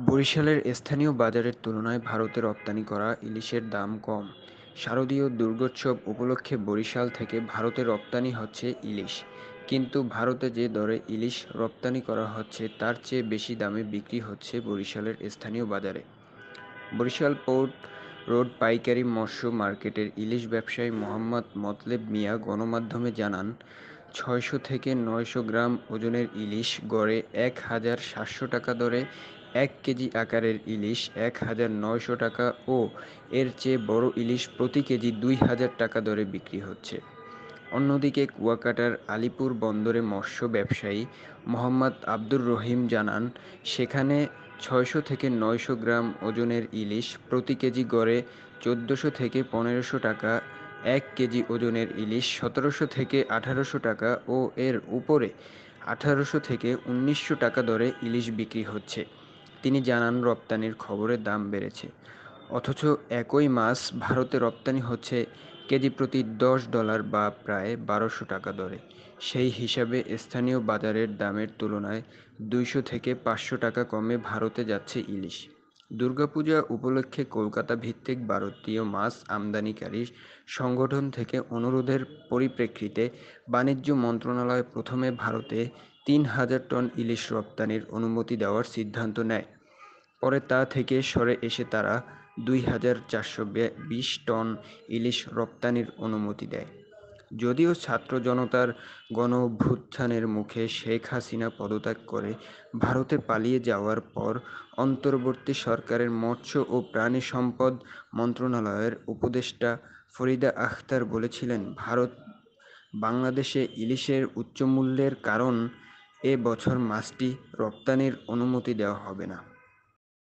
বরিশালের স্থানীয় বাজারের তুলনায় ভারতে রপ্তানি করা ইলিশের দাম কম। শারদীয় দুর্গোৎসব উপলক্ষে বরিশাল থেকে ভারতে রপ্তানি হচ্ছে ইলিশ। কিন্তু ভারতে যে দরে ইলিশ রপ্তানি করা হচ্ছে তার চেয়ে বেশি দামে বিক্রি হচ্ছে বরিশালের স্থানীয় বাজারে। বরিশাল পোর্ট রোড পাইকারি মৎস্য মার্কেটের ইলিশ ব্যবসায়ী মোহাম্মদ মতলেব মিয়া গণমাধ্যমে জানান, ৬০০ থেকে ৯০০ গ্রাম ওজনের ইলিশ গড়ে ১,৭০০ টাকা দরে, ১ কেজি আকারের ইলিশ ১,৯০০ টাকা ও এর চেয়ে বড় ইলিশ প্রতি কেজি ২,০০০ টাকা দরে বিক্রি হচ্ছে। অন্যদিকে কুয়াকাটার আলীপুর বন্দরে মৎস্য ব্যবসায়ী মোহাম্মদ আবদুর রহিম জানান, সেখানে ৬০০ থেকে ৯০০ গ্রাম ওজনের ইলিশ প্রতি কেজি গড়ে ১৪০০ থেকে ১৫০০ টাকা, ১ কেজি ওজনের ইলিশ ১৭০০ থেকে ১৮০০ টাকা ও এর উপরে ১৮০০ থেকে ১৯০০ টাকা দরে ইলিশ বিক্রি হচ্ছে। তিনি জানান, রপ্তানির খবরে দাম বেড়েছে। অথচ একই মাছ ভারতে রপ্তানি হচ্ছে কেজি প্রতি $১০ বা প্রায় ১২০০ টাকা দরে। সেই হিসাবে স্থানীয় বাজারের দামের তুলনায় ২০০ থেকে ৫০০ টাকা কমে ভারতে যাচ্ছে ইলিশ। দুর্গাপূজা উপলক্ষে কলকাতা ভিত্তিক ভারতীয় মাছ আমদানিকারী সংগঠন থেকে অনুরোধের পরিপ্রেক্ষিতে বাণিজ্য মন্ত্রণালয় প্রথমে ভারতে ৩,০০০ টন ইলিশ রপ্তানির অনুমতি দেওয়ার সিদ্ধান্ত নেয়। পরে তা থেকে সরে এসে তারা ২,৪২০ টন ইলিশ রপ্তানির অনুমতি দেয়। যদিও ছাত্র জনতার গণঅভ্যুত্থানের মুখে শেখ হাসিনা পদত্যাগ করে ভারতে পালিয়ে যাওয়ার পর অন্তর্বর্তী সরকারের মৎস্য ও প্রাণী সম্পদ মন্ত্রণালয়ের উপদেষ্টা ফরিদা আখতার বলেছিলেন, ভারত বাংলাদেশে ইলিশের উচ্চমূল্যের কারণ এ বছর মাছটি রপ্তানির অনুমতি দেওয়া হবে না।